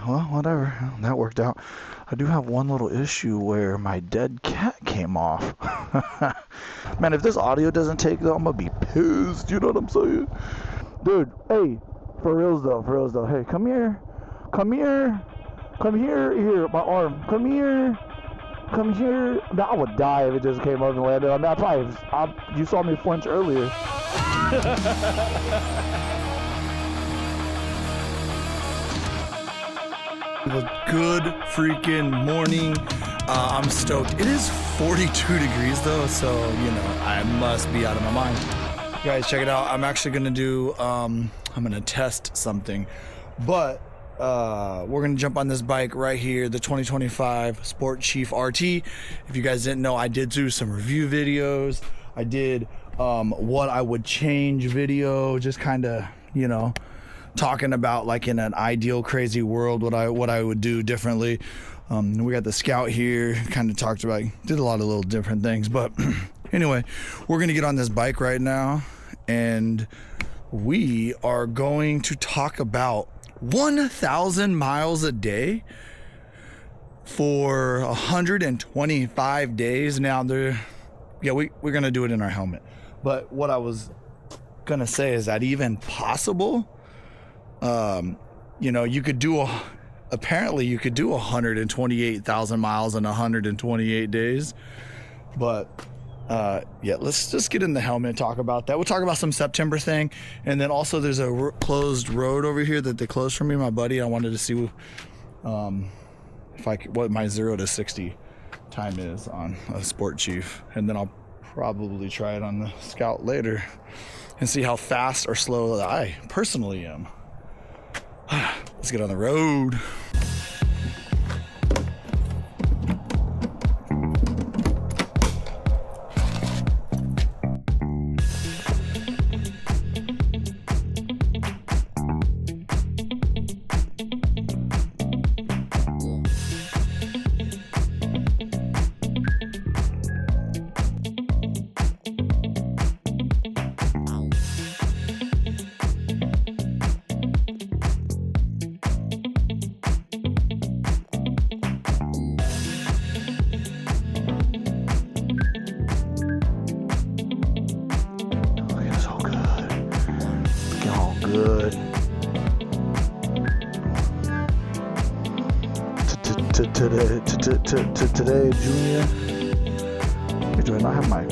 well, whatever. That worked out. I do have one little issue where my dead cat came off. Man, if this audio doesn't take though, I'm gonna be pissed. You know what I'm saying? Dude, hey, for reals though. Hey, come here. Here, my arm. Come here. I would die if it just came up and landed on that pipe. You saw me flinch earlier. Good freaking morning. I'm stoked. It is 42 degrees though, so you know I must be out of my mind. Guys, check it out. I'm actually gonna do I'm gonna test something, but we're gonna jump on this bike right here, the 2025 Sport Chief RT. If you guys didn't know, I did do some review videos. I did what I would change video, just kind of, you know, talking about like in an ideal crazy world what I would do differently. We got the Scout here, kind of talked about, did a lot of little different things, but anyway, we're gonna get on this bike right now and we are going to talk about 1,000 miles a day for 125 days. Now we're gonna do it in our helmet, but what I was gonna say is that even possible. You know, you could do apparently you could do 128,000 miles in 128 days, but yeah, let's just get in the helmet and talk about that. We'll talk about some September thing, and then also there's a closed road over here that they closed for me, my buddy. I wanted to see what my 0 to 60 time is on a Sport Chief, and then I'll probably try it on the Scout later and see how fast or slow I personally am. Let's get on the road. Good. Today, Junior. Do I not have my?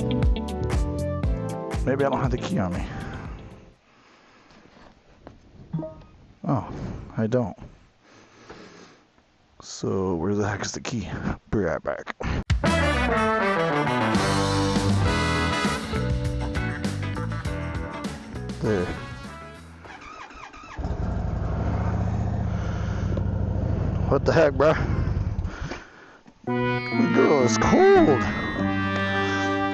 Maybe I don't have the key on me. Oh, I don't. So where the heck is the key? Be right back. There. What the heck, bro? Girl, it's cold.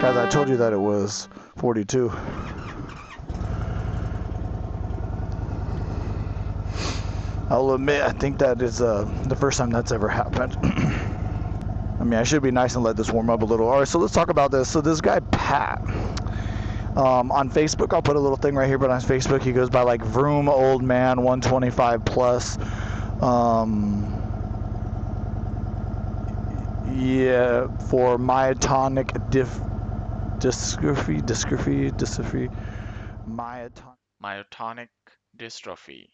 Guys, I told you that it was 42. I'll admit, I think that is the first time that's ever happened. I mean, I should be nice and let this warm up a little. All right, so let's talk about this. So this guy, Pat, on Facebook, I'll put a little thing right here, but on Facebook, he goes by like Vroom Old Man 125 plus. Yeah, for myotonic dystrophy, myotonic dystrophy,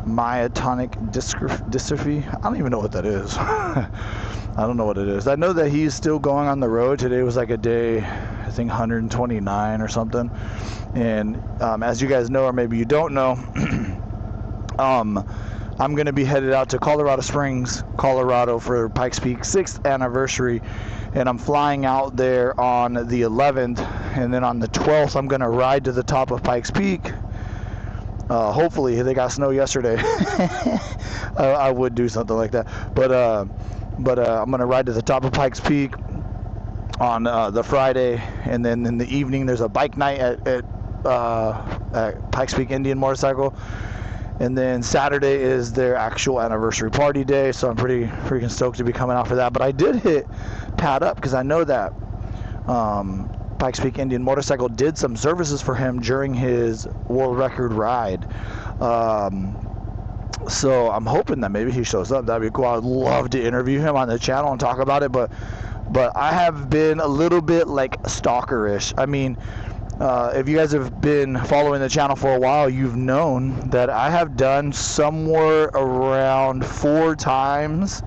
myotonic dystrophy. I don't even know what that is. I don't know what it is. I know that he's still going on the road. Today was like a day, I think 129 or something. And as you guys know, or maybe you don't know, I'm going to be headed out to Colorado Springs, Colorado for Pikes Peak 6th anniversary. And I'm flying out there on the 11th. And then on the 12th, I'm going to ride to the top of Pikes Peak. Hopefully, they got snow yesterday. I would do something like that. But I'm going to ride to the top of Pikes Peak on the Friday. And then in the evening, there's a bike night at Pikes Peak Indian Motorcycle. And then Saturday is their actual anniversary party day, so I'm pretty freaking stoked to be coming out for that. But I did hit Pat up because I know that Pikes Peak Indian Motorcycle did some services for him during his world record ride. So I'm hoping that maybe he shows up. That'd be cool. I'd love to interview him on the channel and talk about it, but I have been a little bit like stalkerish. I mean, if you guys have been following the channel for a while, you've known that I have done somewhere around 4 times,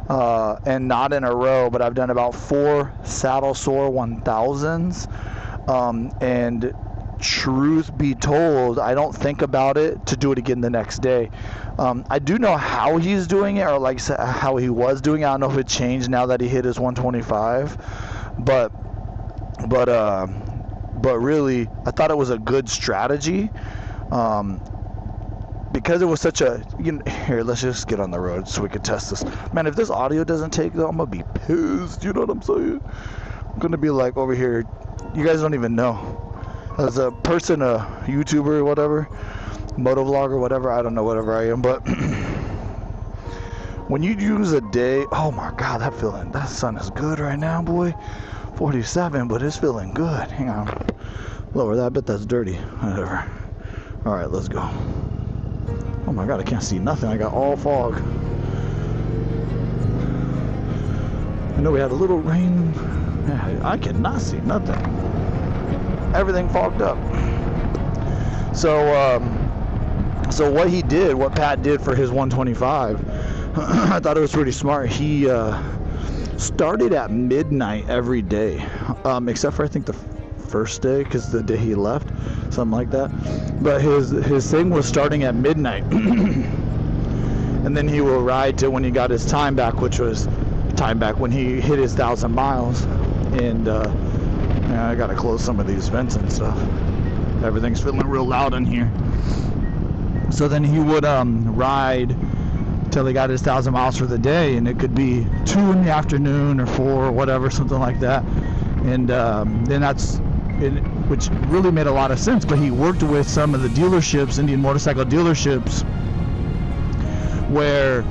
and not in a row, but I've done about 4 saddle sore 1000s, and truth be told, I don't think about it to do it again the next day. I do know how he's doing it, or like how he was doing it. I don't know if it changed now that he hit his 125, but really, I thought it was a good strategy, because it was such a, here, let's just get on the road so we can test this. Man, if this audio doesn't take, though, I'm gonna be pissed. You know what I'm saying? I'm gonna be like over here. You guys don't even know. As a person, a YouTuber, whatever, motovlogger, whatever, I don't know, whatever I am, but when you use a day, oh my God, that sun is good right now, boy. 47, but it's feeling good. Hang on, lower that, I bet that's dirty. Whatever. All right, let's go. Oh my God, I can't see nothing. I got all fog. I know we had a little rain. Yeah, I cannot see nothing. Everything fogged up. So what he did, what Pat did for his 125, I thought it was pretty smart. He started at midnight every day, except for I think the first day, because the day he left, something like that. But his thing was starting at midnight, and then he will ride to when he got his time back, which was time back when he hit his 1,000 miles. And I gotta close some of these vents and stuff. Everything's feeling real loud in here. So then he would ride till he got his 1,000 miles for the day, and it could be 2 in the afternoon or 4 or whatever, something like that. And then that's it, which really made a lot of sense. But he worked with some of the dealerships, Indian motorcycle dealerships, where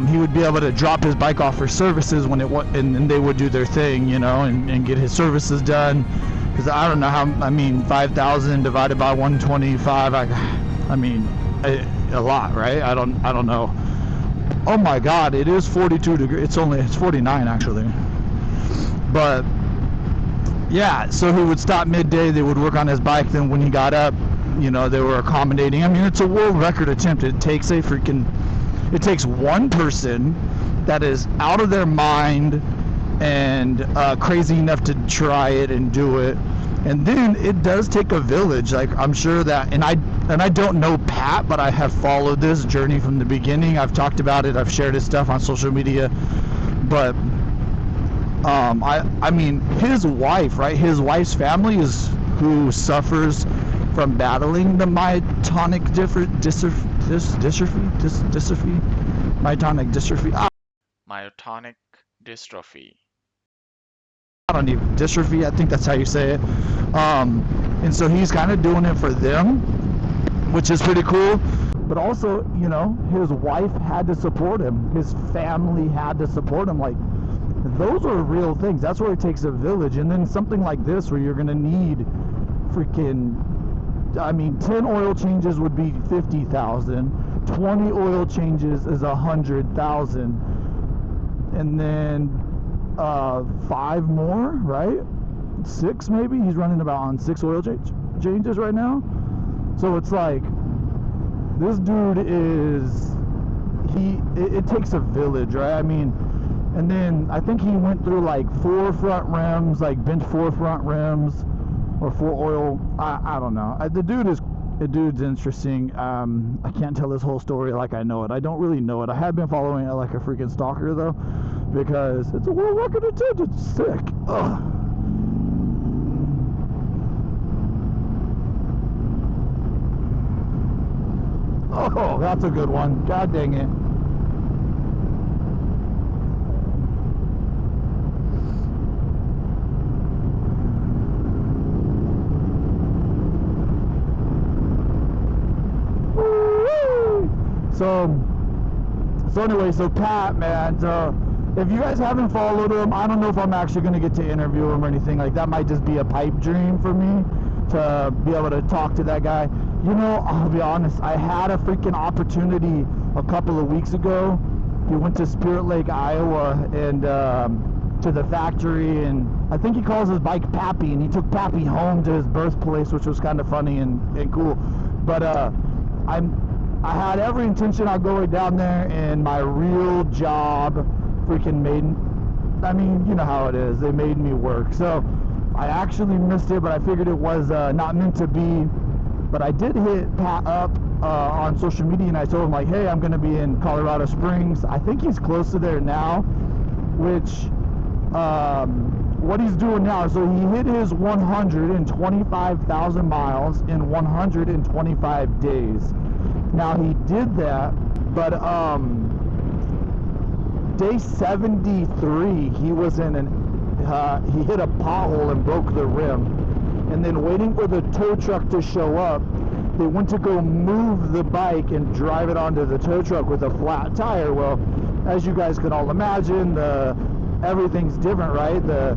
he would be able to drop his bike off for services when and they would do their thing, and get his services done. Because I don't know how, 5,000 divided by 125, a lot, right? I don't know. Oh my God, it is 42 degrees. It's 49 actually. But yeah, so he would stop midday. They would work on his bike. Then when he got up, they were accommodating. It's a world record attempt. It takes one person that is out of their mind and crazy enough to try it and do it. And then it does take a village. Like, I'm sure that, and I don't know Pat, but I have followed this journey from the beginning. I've talked about it. I've shared his stuff on social media. But his wife, right? His wife's family is who suffers from battling the myotonic dystrophy. Myotonic dystrophy. I don't even dystrophy. I think that's how you say it. And so he's kind of doing it for them, which is pretty cool. But also, his wife had to support him. His family had to support him. Like, those are real things. That's where it takes a village. And then something like this, where you're gonna need freaking, 10 oil changes would be 50,000. 20 oil changes is 100,000. And then 5 more, right? 6 maybe. He's running about on 6 oil changes right now. So it's like, this dude is, it takes a village, right? And then I think he went through like 4 front rims, like bent 4 front rims, or 4 oil. I don't know. The dude's interesting. I can't tell this whole story like I know it. I don't really know it. I have been following it like a freaking stalker though, because it's a world record attempt. It's sick. Ugh. Oh, that's a good one. God dang it. So anyway, so Pat, man, so if you guys haven't followed him, I don't know if I'm actually going to get to interview him or anything like that. Might just be a pipe dream for me to be able to talk to that guy. You know, I'll be honest, I had a freaking opportunity a couple of weeks ago. He went to Spirit Lake, Iowa, and to the factory, and I think he calls his bike Pappy, and he took Pappy home to his birthplace, which was kind of funny and cool. But I had every intention on going down there, and my real job freaking made, I mean, you know how it is, they made me work. So I actually missed it, but I figured it was not meant to be. But I did hit Pat up on social media, and I told him, like, hey, I'm going to be in Colorado Springs. I think he's close to there now, which what he's doing now, so he hit his 125,000 miles in 125 days. Now he did that, but day 73 he was in he hit a pothole and broke the rim, and then waiting for the tow truck to show up, they went to go move the bike and drive it onto the tow truck with a flat tire. Well, as you guys can all imagine, everything's different, right? The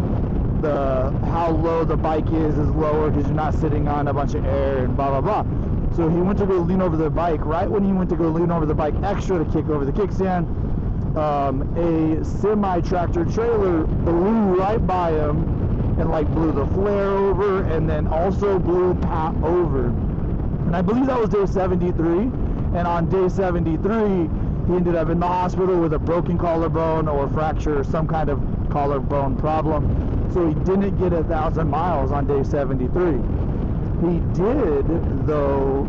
how low the bike is lower because you're not sitting on a bunch of air and blah blah blah. So he went to go lean over the bike. Right when he went to go lean over the bike extra to kick over the kickstand, a semi-tractor trailer blew right by him and like blew the flare over, and then also blew Pat over. And I believe that was day 73. And on day 73, he ended up in the hospital with a broken collarbone or fracture or some kind of collarbone problem. So he didn't get 1,000 miles on day 73. He did, though,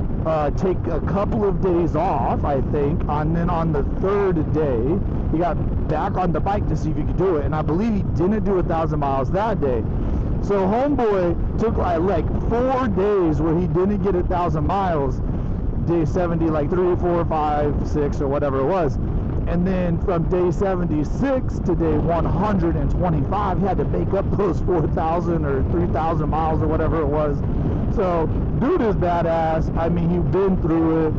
take a couple of days off, I think, and then on the third day, he got back on the bike to see if he could do it, and I believe he didn't do 1,000 miles that day. So homeboy took like 4 days where he didn't get 1,000 miles, day 70, like 3, 4, 5, 6, or whatever it was. And then from day 76 to day 125, he had to make up those 4,000 or 3,000 miles or whatever it was. So, dude is badass. I mean, he's been through it.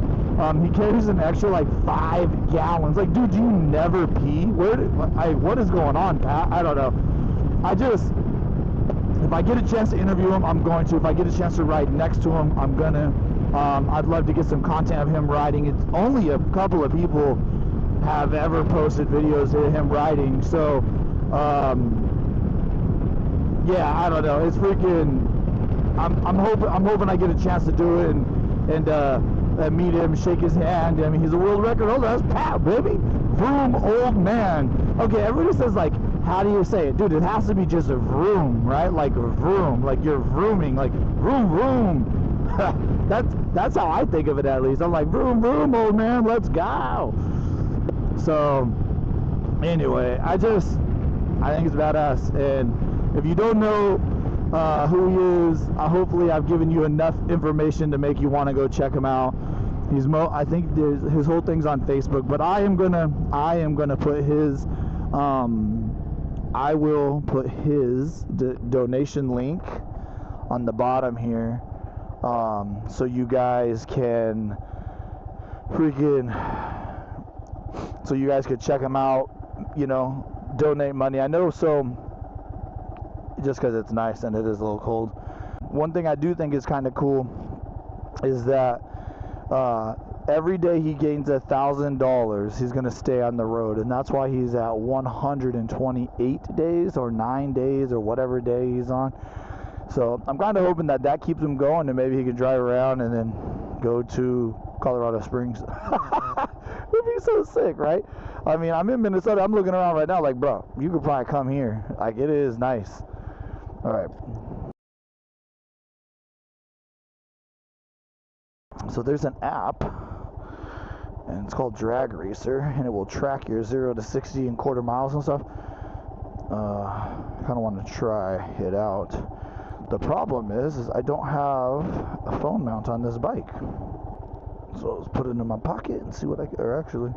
He carries an extra like 5 gallons. Like, dude, do you never pee? What is going on, Pat? I don't know. If I get a chance to interview him, I'm going to. If I get a chance to ride next to him, I'm gonna. I'd love to get some content of him riding. It's only a couple of people have ever posted videos of him riding, so yeah, I don't know. It's freaking. I'm hoping I get a chance to do it and meet him, shake his hand. I mean, he's a world record holder. That's Pat, baby. Vroom, old man. Okay, everybody says, like, how do you say it? Dude, it has to be just a vroom, right? Like a vroom, like you're vrooming, like vroom, vroom. That's how I think of it, at least. I'm like, vroom, vroom, old man, let's go. So, anyway, I think it's badass. And if you don't know who he is, hopefully I've given you enough information to make you want to go check him out. I think his whole thing's on Facebook, but I am gonna put his I will put his donation link on the bottom here, so you guys can check him out, you know, donate money. I know, so just because it's nice and it is a little cold. One thing I do think is kind of cool is that every day he gains $1,000, he's going to stay on the road, and that's why he's at 128 days or 9 days or whatever day he's on. So I'm kind of hoping that keeps him going, and maybe he can drive around and then go to Colorado Springs. It'd be so sick, right? I mean, I'm in Minnesota. I'm looking around right now like, bro, you could probably come here. Like, it is nice. All right. So there's an app, and it's called Drag Racer, and it will track your 0 to 60 in quarter miles and stuff. Kind of want to try it out. The problem is I don't have a phone mount on this bike. So let's put it in my pocket and see what or actually,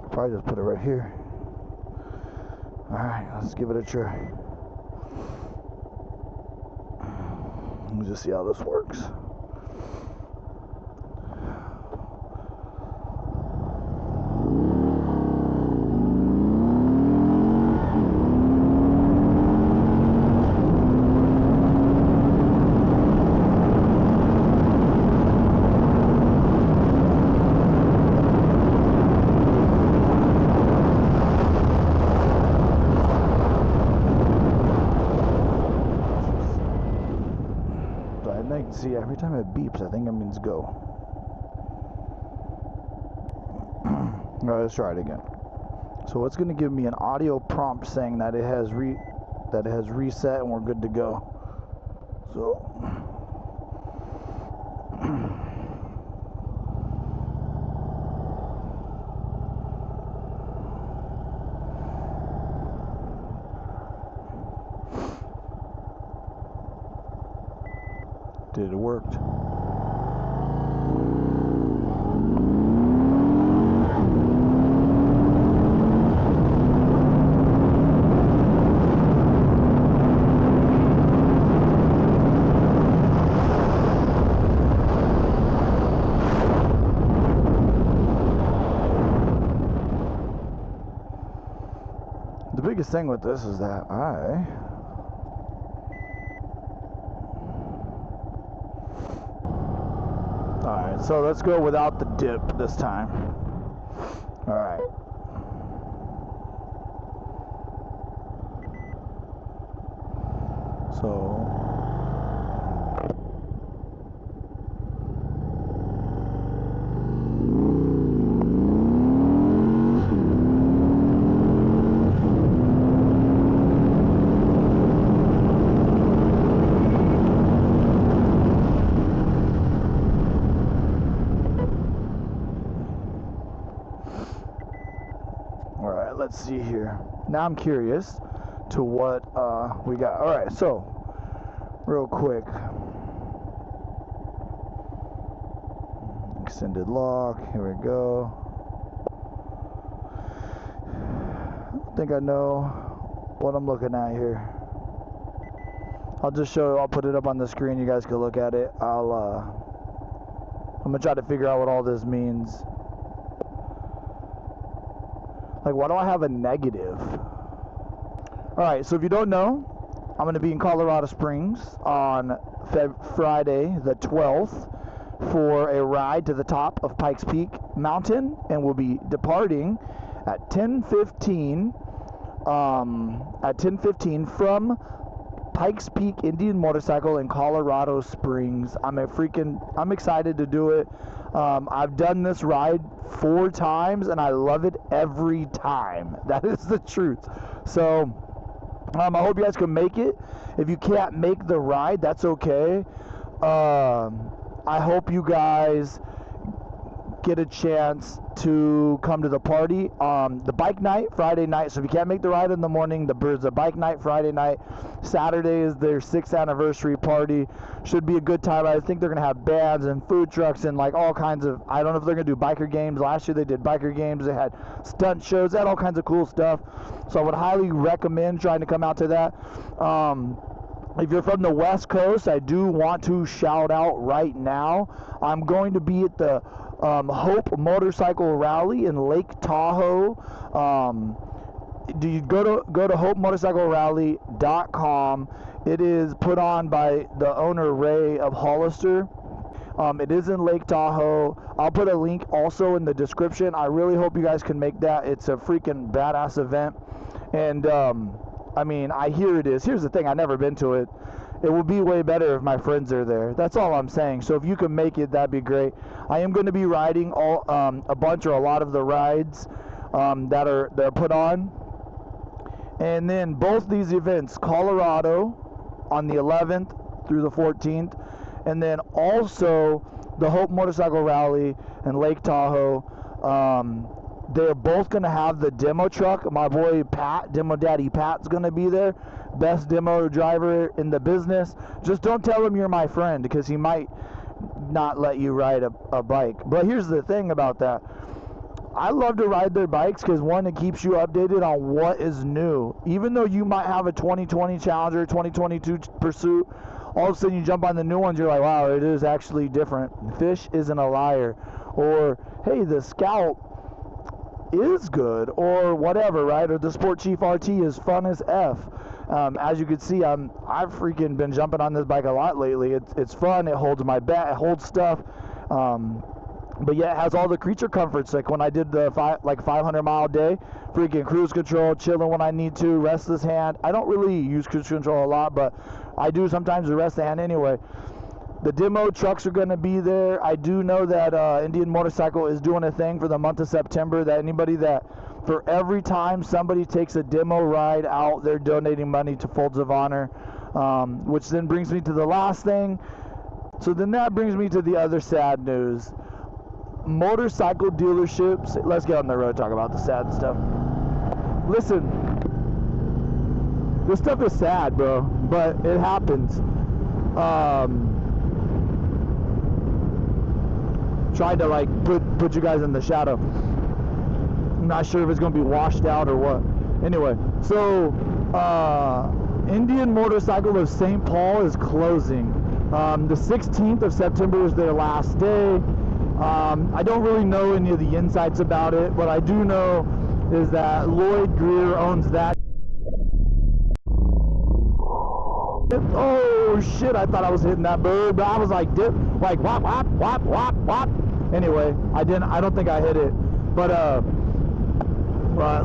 I'll probably just put it right here. Alright, let's give it a try. Let me just see how this works. Alright, and I can see every time it beeps, I think it means go. Alright, let's try it again. So it's going to give me an audio prompt saying that it has reset and we're good to go. So it worked. The biggest thing with this is that Alright, so let's go without the dip this time. Alright. So let's see here. Now I'm curious to what we got. Alright, so real quick. Extended lock, here we go. I think I know what I'm looking at here. I'll just show, I'll put it up on the screen, you guys can look at it. I'm gonna try to figure out what all this means. Like, why do I have a negative? Alright, so if you don't know, I'm going to be in Colorado Springs on Friday the 12th for a ride to the top of Pikes Peak Mountain, and we'll be departing at 10:15 from Pikes Peak Indian Motorcycle in Colorado Springs. I'm excited to do it. I've done this ride 4 times and I love it every time. That is the truth. So I hope you guys can make it. If you can't make the ride, that's okay. I hope you guys get a chance to come to the party. The bike night Friday night, so if you can't make the ride in the morning, there's a bike night Friday night. Saturday is their 6th anniversary party. Should be a good time. I think they're gonna have bands and food trucks and like all kinds of, I don't know if they're gonna do biker games. Last year they did biker games, they had stunt shows, they had all kinds of cool stuff. So I would highly recommend trying to come out to that. If you're from the West Coast, I do want to shout out right now. I'm going to be at the Hope Motorcycle Rally in Lake Tahoe. Do you go to hopemotorcyclerally.com. It is put on by the owner Ray of Hollister. It is in Lake Tahoe. I'll put a link also in the description. I really hope you guys can make that. It's a freaking badass event. And I mean, I hear it is. Here's the thing, I've never been to it. It will be way better if my friends are there. That's all I'm saying. So if you can make it, that'd be great. I am going to be riding a bunch or a lot of the rides that are put on. And then both these events, Colorado on the 11th through the 14th, and then also the Hope Motorcycle Rally in Lake Tahoe. They're both going to have the demo truck. My boy Pat, Demo Daddy Pat's going to be there. Best demo driver in the business. Just don't tell him you're my friend, because he might not let you ride a bike. But here's the thing about that. I love to ride their bikes because, one, it keeps you updated on what is new. Even though you might have a 2020 Challenger, 2022 Pursuit, all of a sudden you jump on the new ones, you're like, wow, it is actually different. Fish isn't a liar. Or, hey, the Scout is good, or whatever, right? Or the Sport Chief RT is fun as F. As you can see, I've freaking been jumping on this bike a lot lately. It's fun. It holds my back. It holds stuff. But yeah, it has all the creature comforts. Like when I did the 500-mile day, freaking cruise control, chilling when I need to, restless hand. I don't really use cruise control a lot, but I do sometimes the rest of the hand anyway. The demo trucks are going to be there. I do know that Indian Motorcycle is doing a thing for the month of September that anybody that, for every time somebody takes a demo ride out, they're donating money to Folds of Honor, which then brings me to the last thing. So then that brings me to the other sad news. Motorcycle dealerships, let's get on the road, talk about the sad stuff. Listen, this stuff is sad, bro, but it happens. Tried to like put you guys in the shadow. I'm not sure if it's gonna be washed out or what. Anyway, so Indian Motorcycle of St. Paul is closing. The 16th of September is their last day. I don't really know any of the insights about it. What I do know is that Lloyd Greer owns that. Oh shit, I thought I was hitting that bird, but I was like whop whop whop whop whop. Anyway, I don't think I hit it. But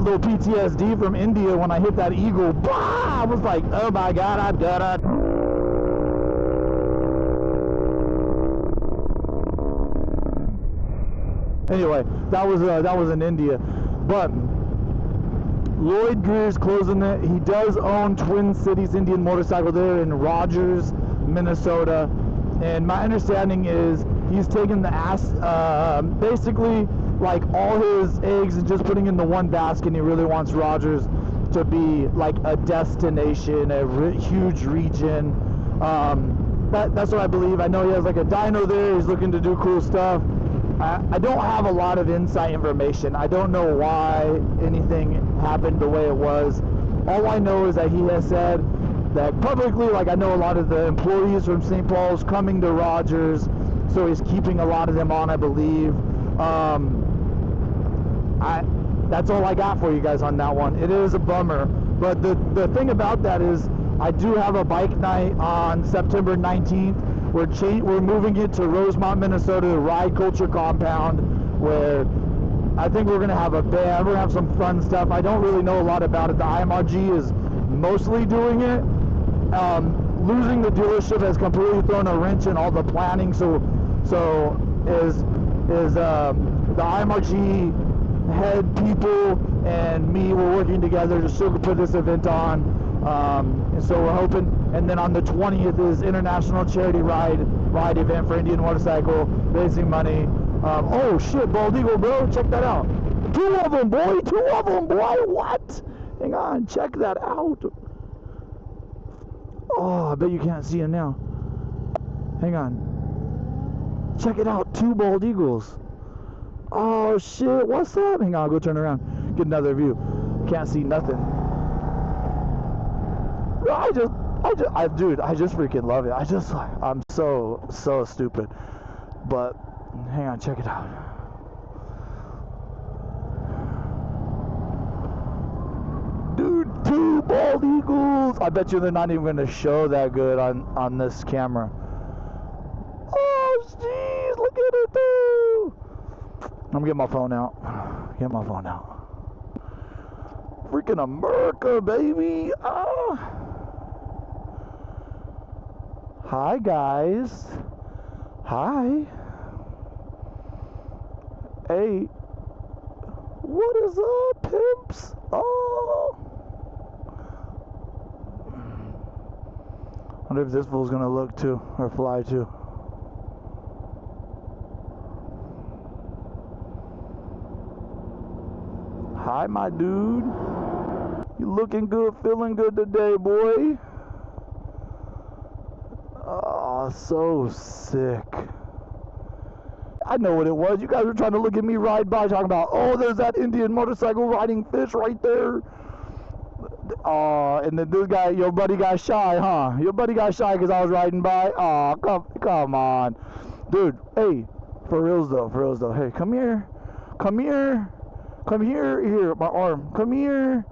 little PTSD from India when I hit that eagle. Bah! I was like, oh my god, I've got it. Anyway, that was in India. But Lloyd Greer's closing it. He does own Twin Cities Indian Motorcycle there in Rogers, Minnesota. And my understanding is he's taking basically like all his eggs and just putting into one basket. He really wants Rogers to be like a destination, a huge region. That's what I believe. I know he has like a dyno there. He's looking to do cool stuff. I don't have a lot of inside information. I don't know why anything happened the way it was. All I know is that he has said that publicly, like I know a lot of the employees from St. Paul's coming to Rogers, so he's keeping a lot of them on, I believe. That's all I got for you guys on that one. It is a bummer, but the thing about that is I do have a bike night on September 19th. We're moving it to Rosemont, Minnesota, the Ride Culture Compound, where I think we're going to have a band. We're going to have some fun stuff. I don't really know a lot about it. The IMRG is mostly doing it. Losing the dealership has completely thrown a wrench in all the planning. So is the IMRG head people and me, we're working together to still put this event on. And so we're hoping, and then on the 20th is International Charity Ride event for Indian Motorcycle, raising money. Oh shit, Bald Eagle, bro, check that out. Two of them, boy, what? Hang on, check that out. Oh, I bet you can't see him now. Hang on. Check it out, 2 Bald Eagles. Oh shit, what's up? Hang on, I'll go turn around, get another view. Can't see nothing. Dude, I just freaking love it. I'm so stupid. But, hang on, check it out. Dude, 2 Bald Eagles! I bet you they're not even going to show that good on this camera. Oh, jeez, look at it, dude! I'm gonna get my phone out. Freaking America, baby! Ah! Hi guys. Hi. Hey. What is up, pimps? Oh. I wonder if this fool's gonna look too or fly too. Hi, my dude. You looking good, feeling good today, boy. Oh, so sick. I know what it was. You guys were trying to look at me ride by talking about, oh, there's that Indian motorcycle Ridingfish right there. And then this guy, your buddy got shy, huh? Your buddy got shy because I was riding by? Oh, come on. Dude, hey, for reals though. Hey, come here. Here, my arm. Come here.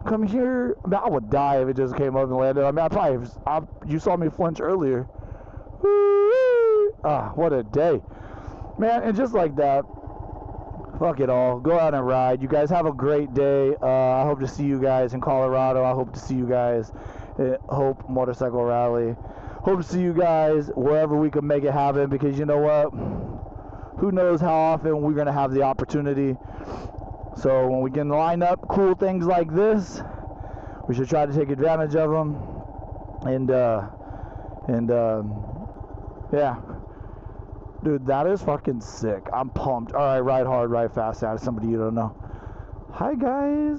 I mean, I would die if it just came up and landed. I mean, you saw me flinch earlier. Ah, what a day. Man, and just like that, fuck it all. Go out and ride. You guys have a great day. I hope to see you guys in Colorado. I hope to see you guys at Hope Motorcycle Rally. hope to see you guys wherever we can make it happen, because you know what? Who knows how often we're going to have the opportunity. So when we can line up cool things like this, we should try to take advantage of them. And yeah. Dude, that is fucking sick. I'm pumped. All right, ride hard, ride fast. Out of somebody you don't know. Hi guys.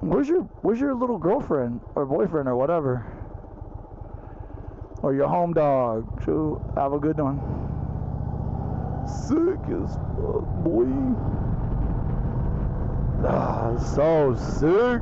Where's your little girlfriend or boyfriend or whatever? Or your home dog? So have a good one. Sick as fuck, boy. Ah, so sick.